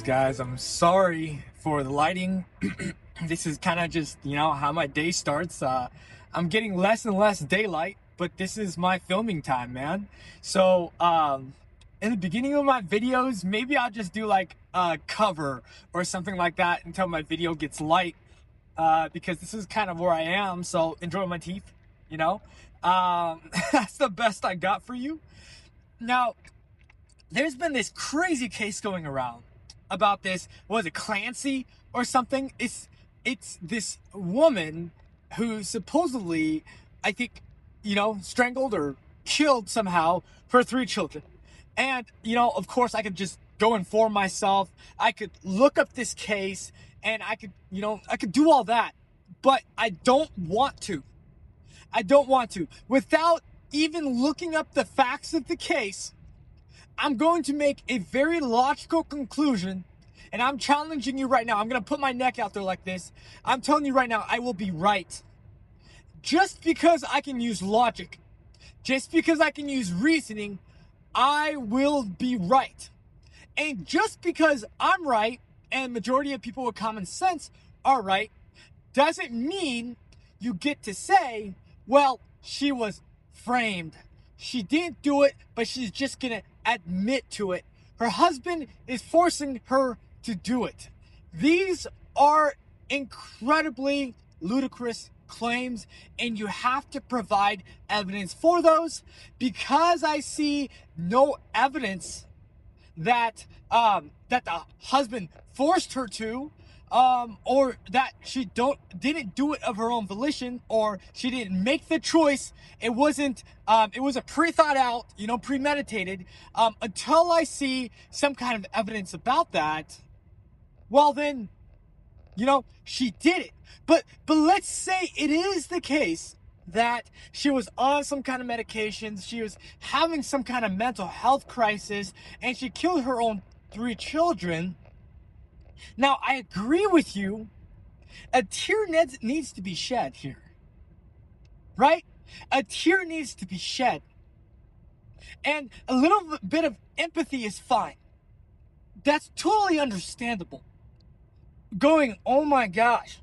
guys. I'm sorry for the lighting. This is kind of just, how my day starts. I'm getting less and less daylight, but this is my filming time, man. So, in the beginning of my videos, maybe I'll just do like a cover or something like that until my video gets light, because this is kind of where I am. So enjoy my teeth, that's the best I got for you. Now, there's been this crazy case going around about this, was it Clancy or something? It's this woman who supposedly, I think, strangled or killed somehow her 3 children. And, of course I could just go inform myself. I could look up this case and I could do all that, but I don't want to. Without even looking up the facts of the case, I'm going to make a very logical conclusion, and I'm challenging you right now. I'm going to put my neck out there like this. I'm telling you right now, I will be right. Just because I can use logic, just because I can use reasoning, I will be right. And just because I'm right, and majority of people with common sense are right, doesn't mean you get to say, well, she was framed. She didn't do it, but she's just going to admit to it. Her husband is forcing her to do it. These are incredibly ludicrous claims, and you have to provide evidence for those, because I see no evidence that that the husband forced her to, or that she didn't do it of her own volition, or she didn't make the choice. It wasn't, it was a pre-thought out, premeditated. Until I see some kind of evidence about that, well then, she did it. But let's say it is the case that she was on some kind of medications, she was having some kind of mental health crisis, and she killed her own 3 children. Now, I agree with you. A tear needs to be shed here, right? A tear needs to be shed. And a little bit of empathy is fine. That's totally understandable. Going, oh my gosh,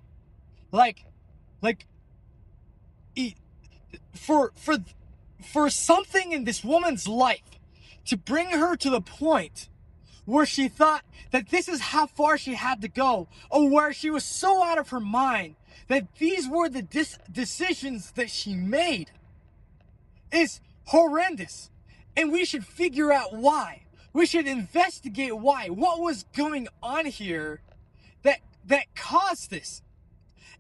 for something in this woman's life to bring her to the point where she thought that this is how far she had to go, or where she was so out of her mind that these were the decisions that she made, is horrendous. And we should figure out why. We should investigate why. What was going on here that caused this?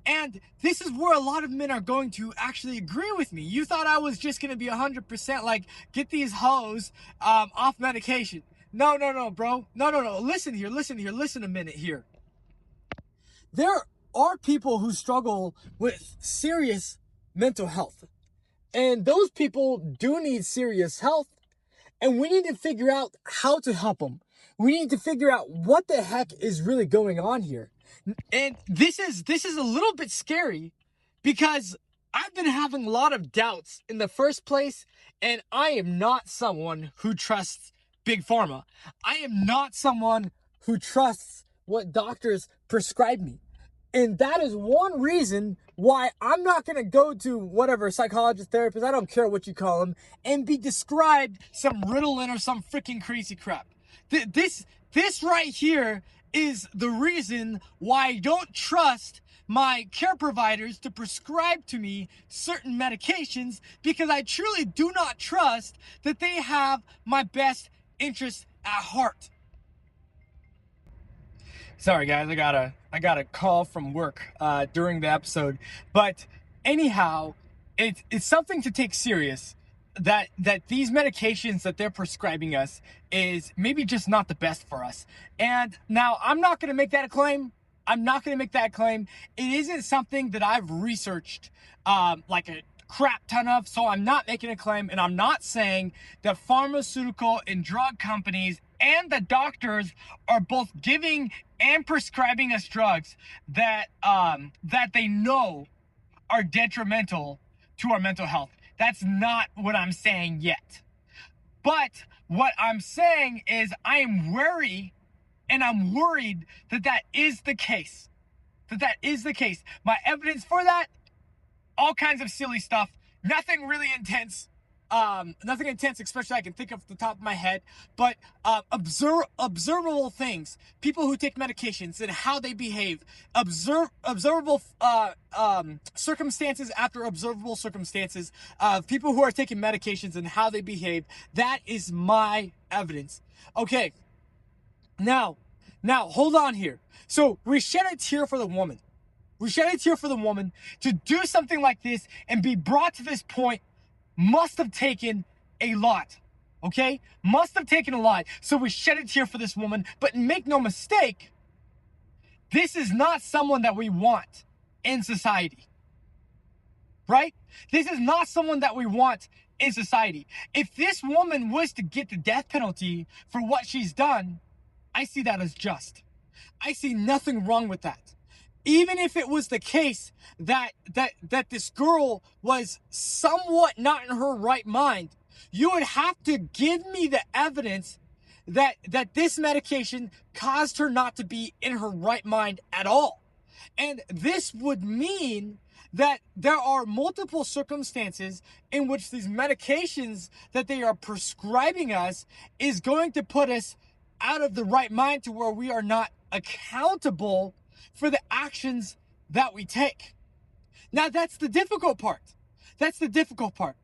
And this is where a lot of men are going to actually agree with me. You thought I was just going to be 100% like, get these hoes off medication. No, bro. No. Listen a minute here. There are people who struggle with serious mental health. And those people do need serious health. And we need to figure out how to help them. We need to figure out what the heck is really going on here. And this is a little bit scary, because I've been having a lot of doubts in the first place, and I am not someone who trusts Big Pharma. I am not someone who trusts what doctors prescribe me. And that is one reason why I'm not going to go to whatever psychologist, therapist, I don't care what you call them, and be described some Ritalin or some freaking crazy crap. This right here is the reason why I don't trust my care providers to prescribe to me certain medications, because I truly do not trust that they have my best interest at heart. Sorry guys, I got a call from work during the episode, but anyhow, it's something to take serious. That these medications that they're prescribing us is maybe just not the best for us. And now I'm not going to make that a claim. It isn't something that I've researched like a crap ton of, so I'm not making a claim. And I'm not saying that pharmaceutical and drug companies and the doctors are both giving and prescribing us drugs that they know are detrimental to our mental health. That's not what I'm saying yet. But what I'm saying is I am wary And I'm worried that that is the case. That is the case. My evidence for that, all kinds of silly stuff. Nothing really intense. Nothing intense, especially I can think of the top of my head. But observable things. People who take medications and how they behave. Observable circumstances after observable circumstances. People who are taking medications and how they behave. That is my evidence. Okay. Now, hold on here. So we shed a tear for the woman. We shed a tear for the woman. To do something like this and be brought to this point must have taken a lot. Okay? Must have taken a lot. So we shed a tear for this woman. But make no mistake, this is not someone that we want in society. Right? This is not someone that we want in society. If this woman was to get the death penalty for what she's done, I see that as just. I see nothing wrong with that. Even if it was the case that this girl was somewhat not in her right mind, you would have to give me the evidence that this medication caused her not to be in her right mind at all. And this would mean that there are multiple circumstances in which these medications that they are prescribing us is going to put us out of the right mind to where we are not accountable for the actions that we take. Now, that's the difficult part. That's the difficult part.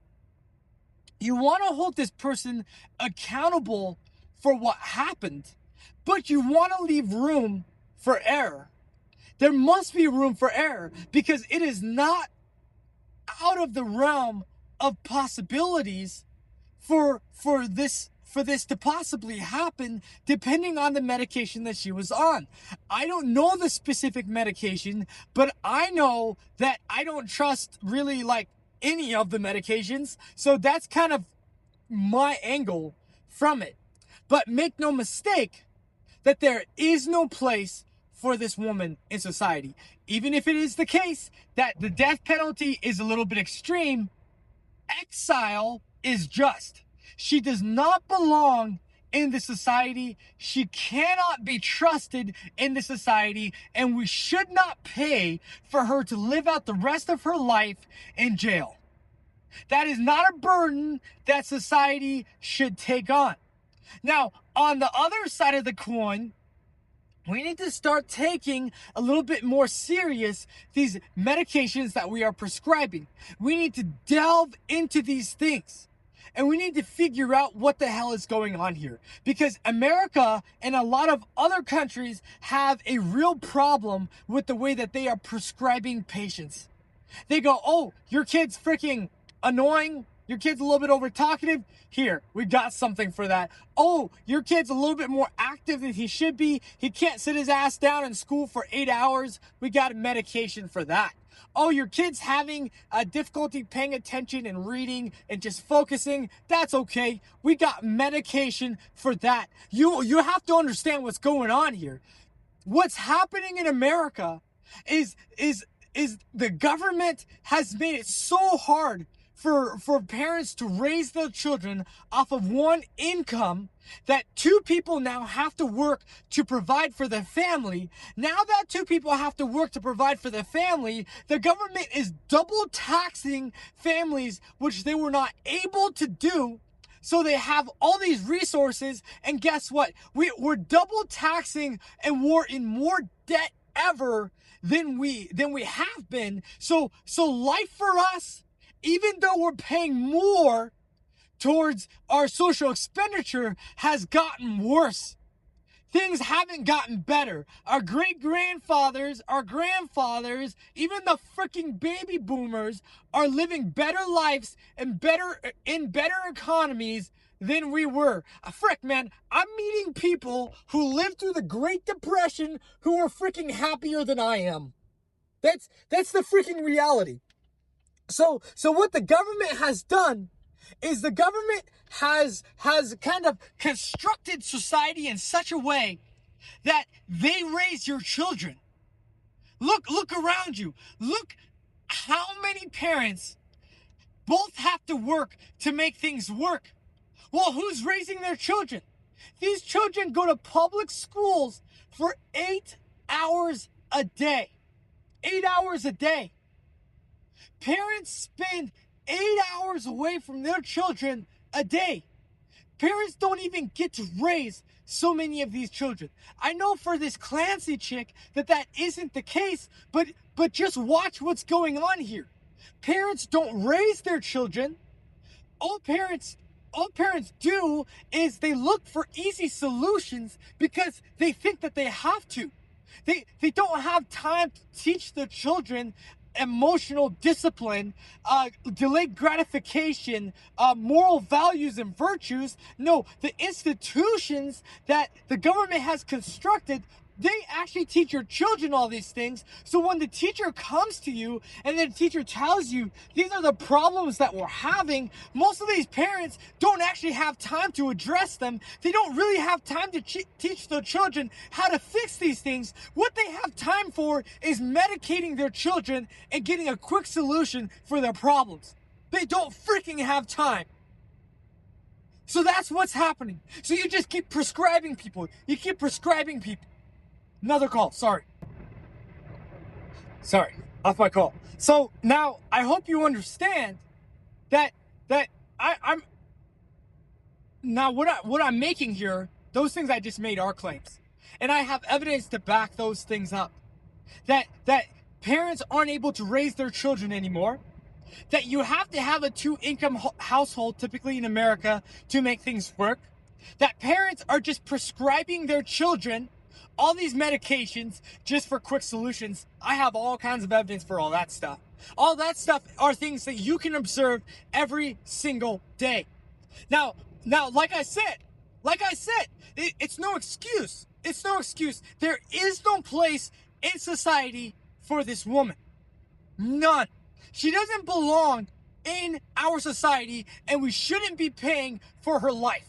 You want to hold this person accountable for what happened, but you want to leave room for error. There must be room for error because it is not out of the realm of possibilities for this to possibly happen depending on the medication that she was on. I don't know the specific medication, but I know that I don't trust really like any of the medications. So that's kind of my angle from it. But make no mistake that there is no place for this woman in society. Even if it is the case that the death penalty is a little bit extreme, exile is just. She does not belong in the society. She cannot be trusted in the society, and we should not pay for her to live out the rest of her life in jail. That is not a burden that society should take on. Now, on the other side of the coin, we need to start taking a little bit more serious these medications that we are prescribing. We need to delve into these things. And we need to figure out what the hell is going on here. Because America and a lot of other countries have a real problem with the way that they are prescribing patients. They go, oh, your kid's freaking annoying. Your kid's a little bit over talkative. Here, we got something for that. Oh, your kid's a little bit more active than he should be. He can't sit his ass down in school for 8 hours. We got a medication for that. Oh, your kid's having a difficulty paying attention and reading and just focusing. That's okay. We got medication for that. You have to understand what's going on here. What's happening in America is the government has made it so hard for parents to raise their children off of one income that two people now have to work to provide for the family. Now that two people have to work to provide for the family, the government is double taxing families, which they were not able to do. So they have all these resources, and guess what? We're double taxing, and we're in more debt ever than we have been. So life for us, even though we're paying more towards our social expenditure, has gotten worse. Things haven't gotten better. Our great-grandfathers, our grandfathers, even the freaking baby boomers are living better lives and better economies than we were. Frick, man, I'm meeting people who lived through the Great Depression who are freaking happier than I am. That's the freaking reality. So what the government has done is the government has kind of constructed society in such a way that they raise your children. Look around you. Look how many parents both have to work to make things work. Well, who's raising their children? These children go to public schools for 8 hours a day. 8 hours a day. Parents spend 8 hours away from their children a day. Parents don't even get to raise so many of these children. I know for this Clancy chick that isn't the case, but just watch what's going on here. Parents don't raise their children. All parents do is they look for easy solutions because they think that they have to. They don't have time to teach their children emotional discipline, delayed gratification, moral values and virtues. No, the institutions that the government has constructed, they actually teach your children all these things. So when the teacher comes to you and the teacher tells you these are the problems that we're having, most of these parents don't actually have time to address them. They don't really have time to teach their children how to fix these things. What they have time for is medicating their children and getting a quick solution for their problems. They don't freaking have time. So that's what's happening. So you just keep prescribing people. You keep prescribing people. Another call, sorry, off my call. So now I hope you understand that I'm now what I'm making here, those things I just made are claims. And I have evidence to back those things up. That parents aren't able to raise their children anymore. That you have to have a 2-income household, typically in America, to make things work. That parents are just prescribing their children all these medications just for quick solutions. I have all kinds of evidence for all that stuff. All that stuff are things that you can observe every single day. Now, like I said, it's no excuse. It's no excuse. There is no place in society for this woman. None. She doesn't belong in our society, and we shouldn't be paying for her life.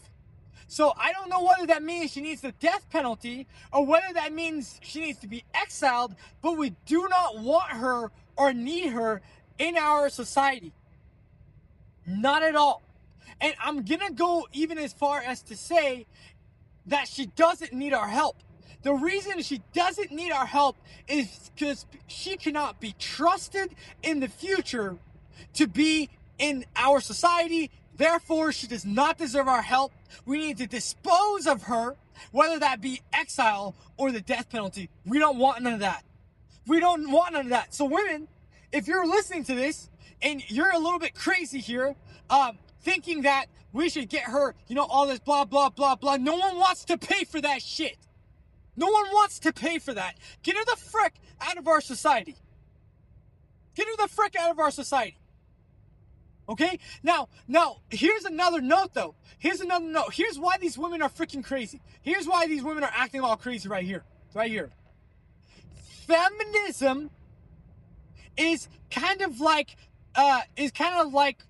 So I don't know whether that means she needs the death penalty or whether that means she needs to be exiled, but we do not want her or need her in our society. Not at all. And I'm gonna go even as far as to say that she doesn't need our help. The reason she doesn't need our help is because she cannot be trusted in the future to be in our society. Therefore, she does not deserve our help. We need to dispose of her, whether that be exile or the death penalty. We don't want none of that. We don't want none of that. So women, if you're listening to this and you're a little bit crazy here, thinking that we should get her, all this blah, blah, blah, blah. No one wants to pay for that shit. No one wants to pay for that. Get her the frick out of our society. Get her the frick out of our society. Okay? Now, here's another note, though. Here's another note. Here's why these women are freaking crazy. Here's why these women are acting all crazy right here. Right here. Feminism is kind of like,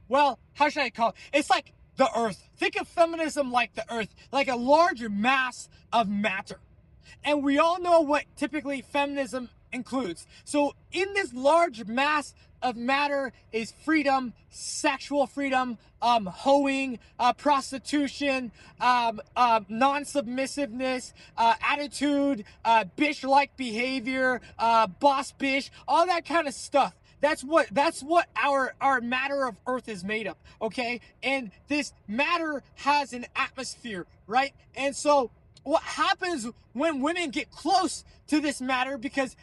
well, how should I call it? It's like the earth. Think of feminism like the earth, like a large mass of matter. And we all know what typically feminism includes. So in this large mass of matter is freedom, sexual freedom, hoeing, prostitution, non-submissiveness, attitude, bitch-like behavior, boss bitch, all that kind of stuff. That's what our matter of earth is made of, okay? And this matter has an atmosphere, right? And so what happens when women get close to this matter, because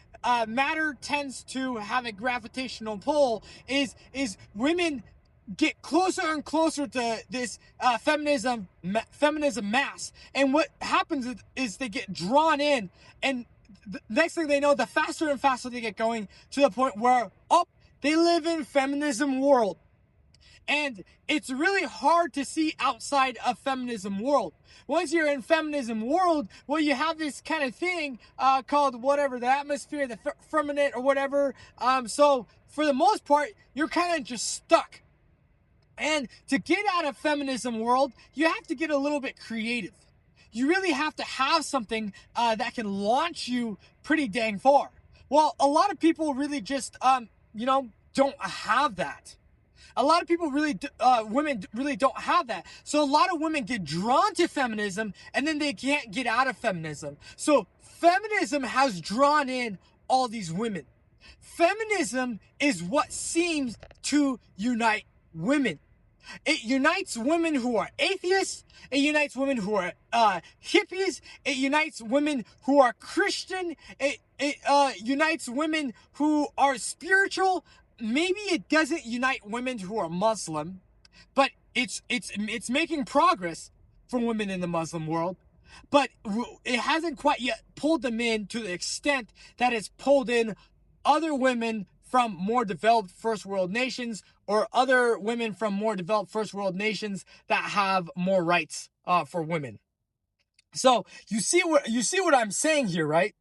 matter tends to have a gravitational pull, is women get closer and closer to this feminism mass, and what happens is they get drawn in, and the next thing they know, the faster and faster they get going, to the point where they live in feminism world. And it's really hard to see outside of feminism world. Once you're in feminism world, well, you have this kind of thing called whatever, the atmosphere, the firmament or whatever. So for the most part, you're kind of just stuck. And to get out of feminism world, you have to get a little bit creative. You really have to have something that can launch you pretty dang far. Well, a lot of people really just, don't have that. A lot of people women really don't have that. So a lot of women get drawn to feminism and then they can't get out of feminism. So feminism has drawn in all these women. Feminism is what seems to unite women. It unites women who are atheists. It unites women who are hippies. It unites women who are Christian. It unites women who are spiritual. Maybe it doesn't unite women who are Muslim, but it's making progress for women in the Muslim world. But it hasn't quite yet pulled them in to the extent that it's pulled in other women from more developed first world nations, or other women from more developed first world nations that have more rights for women. So you see what I'm saying here, right?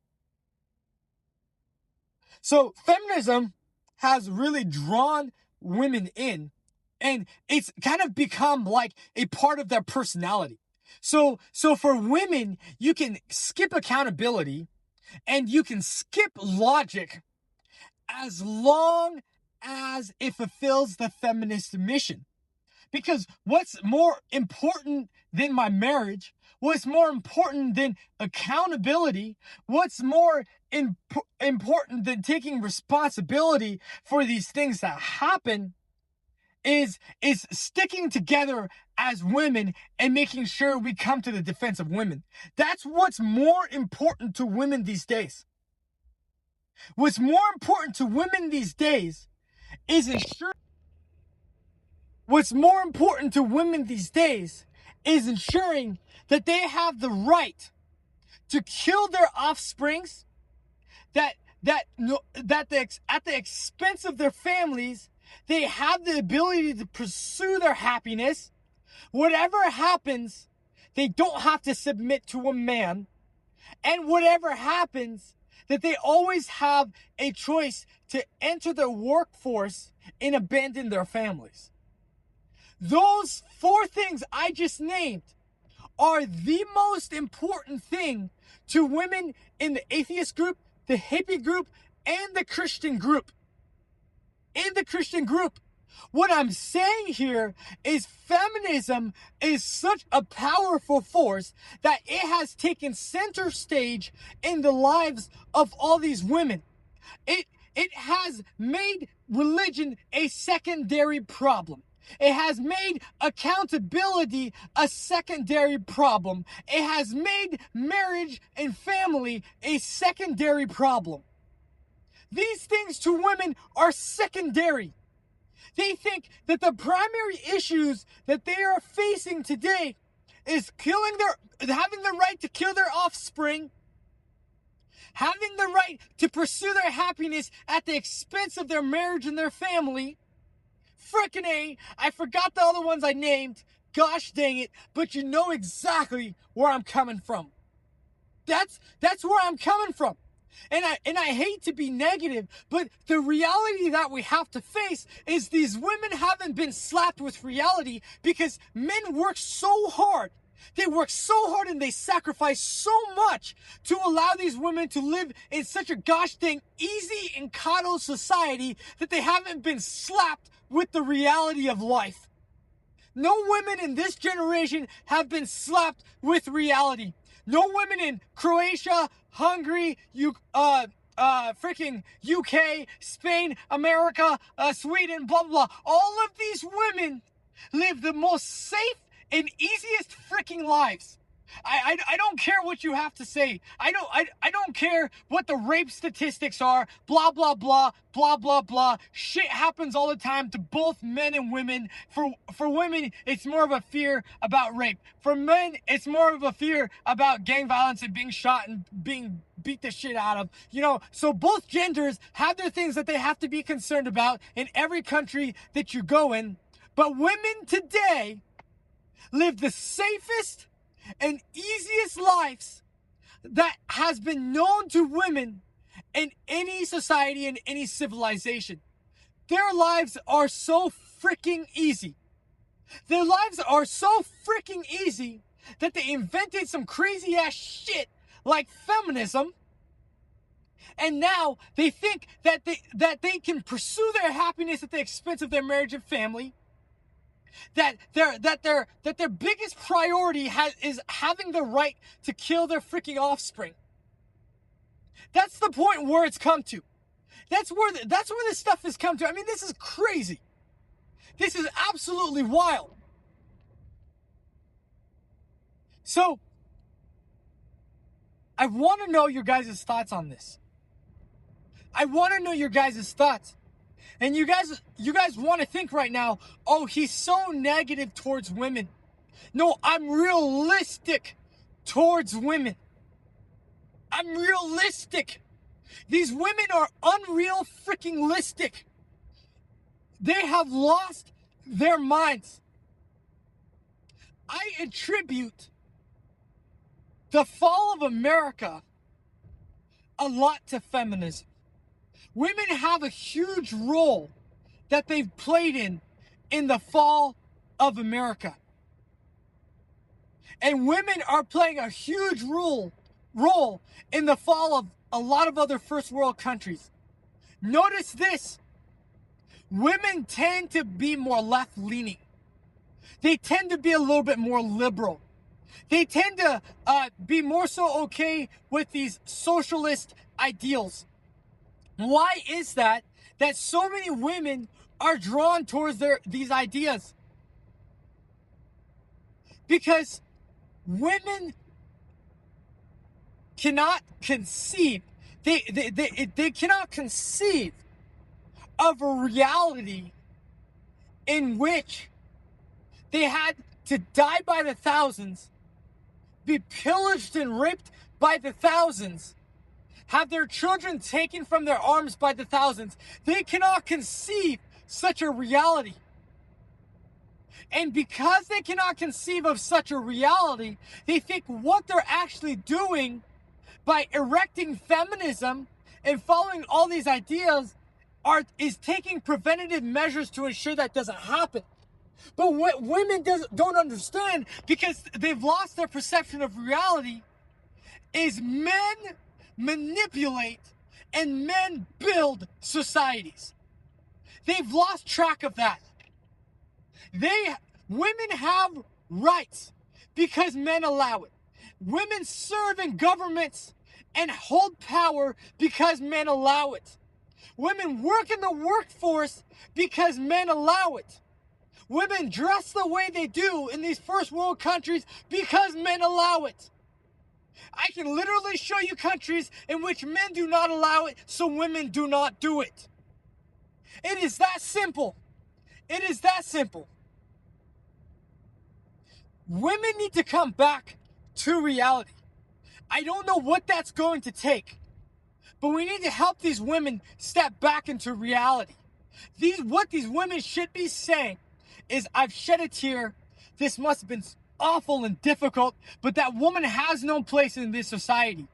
So feminism has really drawn women in, and it's kind of become like a part of their personality. So for women, you can skip accountability and you can skip logic as long as it fulfills the feminist mission. Because what's more important than my marriage? What's more important than accountability? What's more important than taking responsibility for these things that happen is sticking together as women and making sure we come to the defense of women. That's what's more important to women these days. What's more important to women these days is ensuring that they have the right to kill their offsprings, at the expense of their families, they have the ability to pursue their happiness. Whatever happens, they don't have to submit to a man. And whatever happens, that they always have a choice to enter the workforce and abandon their families. Those 4 things I just named are the most important thing to women in the atheist group, the hippie group, and the Christian group. What I'm saying here is feminism is such a powerful force that it has taken center stage in the lives of all these women. It has made religion a secondary problem. It has made accountability a secondary problem. It has made marriage and family a secondary problem. These things to women are secondary. They think that the primary issues that they are facing today is having the right to kill their offspring, having the right to pursue their happiness at the expense of their marriage and their family. Frickin' A, I forgot the other ones I named. Gosh dang it, but you know exactly where I'm coming from. That's where I'm coming from. And I hate to be negative, but the reality that we have to face is these women haven't been slapped with reality because men work so hard. They work so hard and they sacrifice so much to allow these women to live in such a gosh dang easy and coddled society that they haven't been slapped with the reality of life. No women in this generation have been slapped with reality. No women in Croatia, Hungary, freaking UK, Spain, America, Sweden, blah, blah, blah. All of these women live the most safe and easiest freaking lives. I don't care what you have to say. I don't care what the rape statistics are. Blah, blah, blah, blah, blah, blah. Shit happens all the time to both men and women. For women, it's more of a fear about rape. For men, it's more of a fear about gang violence and being shot and being beat the shit out of. So both genders have their things that they have to be concerned about in every country that you go in. But women today live the safest and easiest lives that has been known to women in any society, in any civilization. Their lives are so freaking easy. Their lives are so freaking easy that they invented some crazy ass shit like feminism. And now they think that they can pursue their happiness at the expense of their marriage and family. That their biggest priority is having the right to kill their freaking offspring. That's the point where it's come to. That's where this stuff has come to. I mean, this is crazy. This is absolutely wild. So, I want to know your guys' thoughts on this. I want to know your guys' thoughts. And you guys want to think right now, oh, he's so negative towards women. No, I'm realistic towards women. I'm realistic. These women are unreal freaking listic. They have lost their minds. I attribute the fall of America a lot to feminism. Women have a huge role that they've played in the fall of America. And women are playing a huge role in the fall of a lot of other first world countries. Notice this. Women tend to be more left-leaning. They tend to be a little bit more liberal. They tend to be more so okay with these socialist ideals. Why is that so many women are drawn towards these ideas? Because women cannot conceive. They cannot conceive of a reality in which they had to die by the thousands, be pillaged and raped by the thousands, have their children taken from their arms by the thousands. They cannot conceive such a reality. And because they cannot conceive of such a reality, they think what they're actually doing by erecting feminism and following all these ideas is taking preventative measures to ensure that doesn't happen. But what women don't understand, because they've lost their perception of reality, is men manipulate and men build societies. They've lost track of that. Women have rights because men allow it. Women serve in governments and hold power because men allow it. Women work in the workforce because men allow it. Women dress the way they do in these first world countries because men allow it. I can literally show you countries in which men do not allow it, so women do not do it. It is that simple. It is that simple. Women need to come back to reality. I don't know what that's going to take, but we need to help these women step back into reality. What these women should be saying is, I've shed a tear. This must have been awful and difficult, but that woman has no place in this society.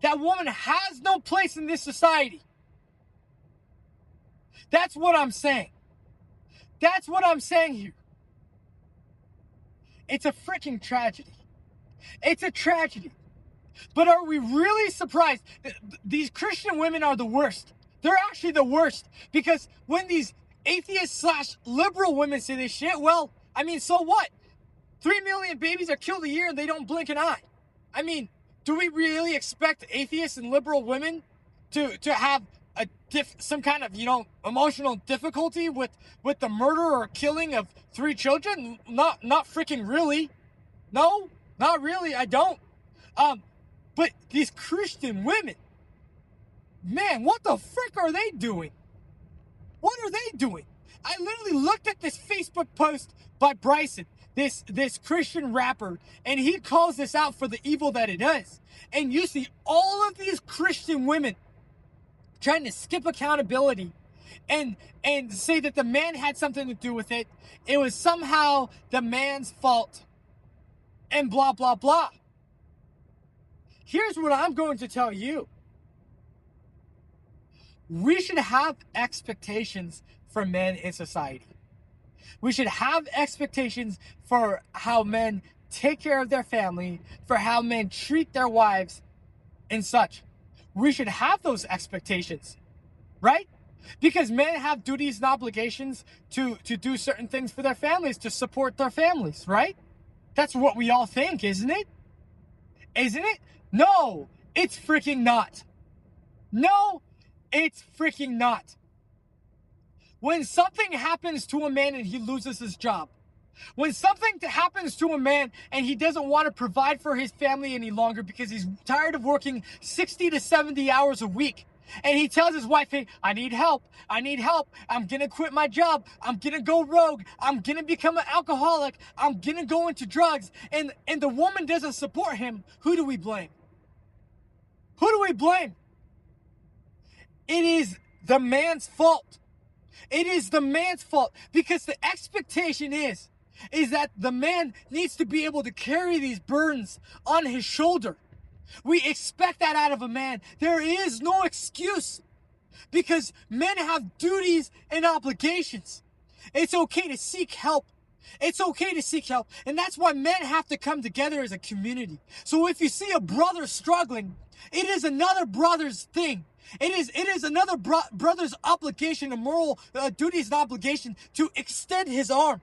That woman has no place in this society. That's what I'm saying. That's what I'm saying here. It's a freaking tragedy. It's a tragedy. But are we really surprised? These Christian women are the worst. They're actually the worst. Because when these atheist/liberal women say this shit, well, I mean, so what? 3 million babies are killed a year and they don't blink an eye. I mean, do we really expect atheists and liberal women to have some kind of, emotional difficulty with the murder or killing of 3 children? Not freaking really. No, not really. I don't. But these Christian women, man, what the frick are they doing? What are they doing? I literally looked at this Facebook post by Bryson, this Christian rapper, and he calls this out for the evil that it does. And you see all of these Christian women trying to skip accountability and say that the man had something to do with it. It was somehow the man's fault. And blah, blah, blah. Here's what I'm going to tell you. We should have expectations for men in society. We should have expectations for how men take care of their family, for how men treat their wives and such. We should have those expectations, right? Because men have duties and obligations to do certain things for their families, to support their families, right? That's what we all think, isn't it? Isn't it? No, It's freaking not. No, it's freaking not. When something happens to a man and he loses his job, when something happens to a man and he doesn't want to provide for his family any longer because he's tired of working 60 to 70 hours a week, and he tells his wife, hey, I need help. I'm going to quit my job. I'm going to go rogue. I'm going to become an alcoholic. I'm going to go into drugs. And the woman doesn't support him. Who do we blame? Who do we blame? It is the man's fault. It is the man's fault, because the expectation is that the man needs to be able to carry these burdens on his shoulder. We expect that out of a man. There is no excuse, because men have duties and obligations. It's okay to seek help. It's okay to seek help. And that's why men have to come together as a community. So if you see a brother struggling, it is another brother's thing. It is another brother's obligation, a moral duty and obligation to extend his arm,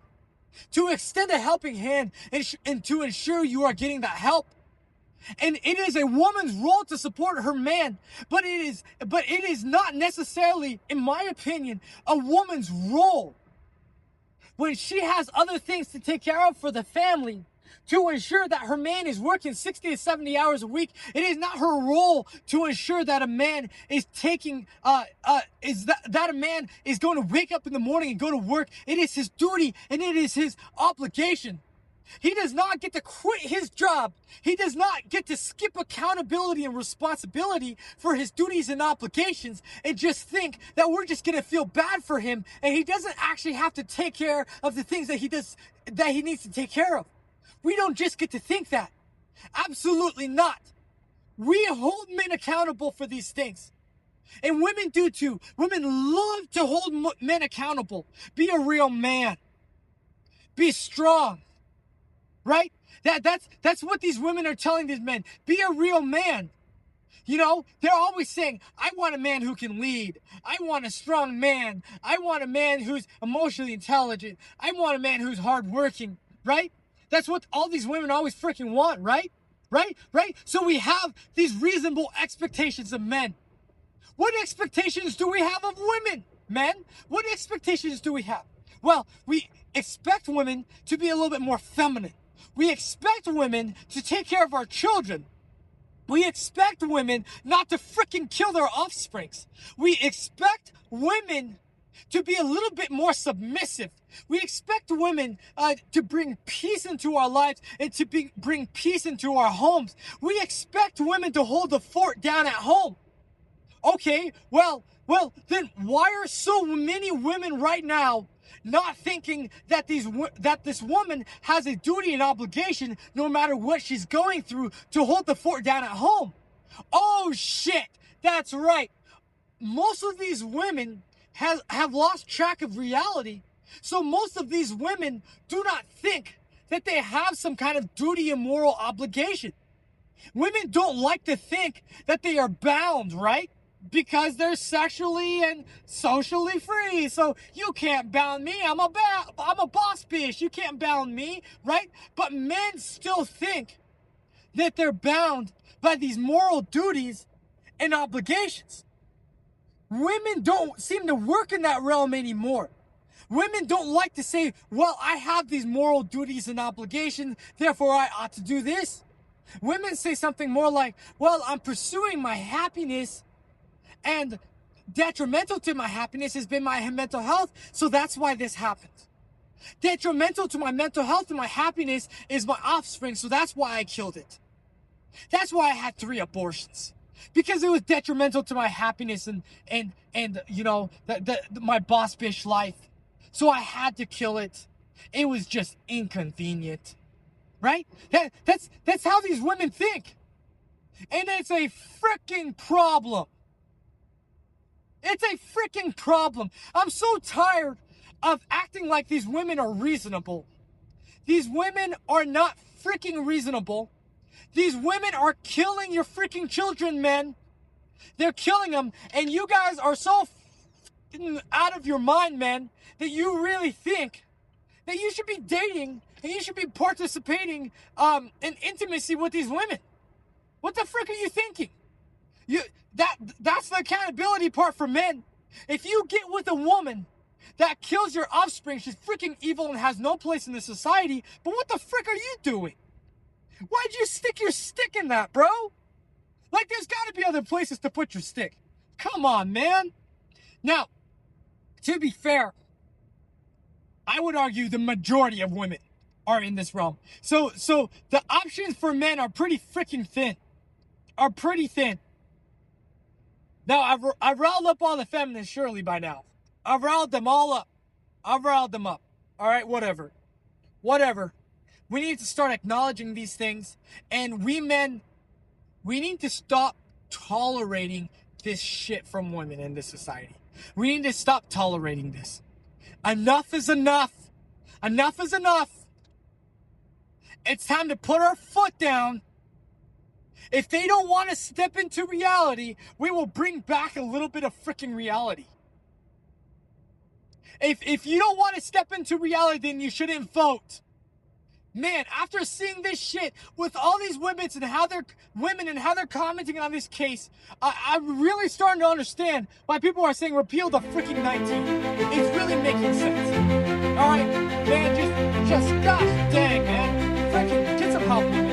to extend a helping hand, and to ensure you are getting that help. And it is a woman's role to support her man, but it is not necessarily, in my opinion, a woman's role when she has other things to take care of for the family, to ensure that her man is working 60 to 70 hours a week. It is not her role to ensure that a man is taking, that a man is going to wake up in the morning and go to work. It is his duty and it is his obligation. He does not get to quit his job. He does not get to skip accountability and responsibility for his duties and obligations and just think that we're just going to feel bad for him, and he doesn't actually have to take care of the things that he needs to take care of. We don't just get to think that. Absolutely not. We hold men accountable for these things. And women do too. Women love to hold men accountable. Be a real man. Be strong. Right? That's what these women are telling these men. Be a real man. You know, they're always saying, I want a man who can lead. I want a strong man. I want a man who's emotionally intelligent. I want a man who's hardworking. Right? That's what all these women always freaking want, right? Right? So we have these reasonable expectations of men. What expectations do we have of women, men? What expectations do we have? Well, we expect women to be a little bit more feminine. We expect women to take care of our children. We expect women not to freaking kill their offsprings. We expect women to be a little bit more submissive. We expect women to bring peace into our lives and to bring peace into our homes. We expect women to hold the fort down at home. Okay, well, then why are so many women right now not thinking that this woman has a duty and obligation, no matter what she's going through, to hold the fort down at home? Oh shit, that's right. Most of these women have lost track of reality. So most of these women do not think that they have some kind of duty and moral obligation. Women don't like to think that they are bound, right? Because they're sexually and socially free. So you can't bound me. I'm a boss bitch. You can't bound me, right? But men still think that they're bound by these moral duties and obligations. Women don't seem to work in that realm anymore. Women don't like to say, well, I have these moral duties and obligations, therefore I ought to do this. Women say something more like, well, I'm pursuing my happiness, and detrimental to my happiness has been my mental health, so that's why this happened. Detrimental to my mental health and my happiness is my offspring, so that's why I killed it. That's why I had 3 abortions. Because it was detrimental to my happiness and you know, my boss bitch life. So I had to kill it. It was just inconvenient. Right? That's how these women think. And it's a freaking problem. It's a freaking problem. I'm so tired of acting like these women are reasonable. These women are not freaking reasonable. These women are killing your freaking children, men. They're killing them. And you guys are so out of your mind, men, that you really think that you should be dating and you should be participating in intimacy with these women. What the frick are you thinking? That's the accountability part for men. If you get with a woman that kills your offspring, she's freaking evil and has no place in this society, but what the frick are you doing? Why'd you stick your stick in that, bro? Like, there's gotta be other places to put your stick. Come on, man. Now, to be fair, I would argue the majority of women are in this realm. So the options for men are pretty freaking thin. Now, I've riled up all the feminists surely by now. I've riled them all up. All right, whatever. We need to start acknowledging these things. And we men, we need to stop tolerating this shit from women in this society. We need to stop tolerating this. Enough is enough. Enough is enough. It's time to put our foot down. If they don't want to step into reality, we will bring back a little bit of freaking reality. If you don't want to step into reality, then you shouldn't vote. Man, after seeing this shit with all these women and how they're commenting on this case, I'm really starting to understand why people are saying repeal the freaking 19. It's really making sense. All right, man, just gosh dang, man, freaking get some help, man.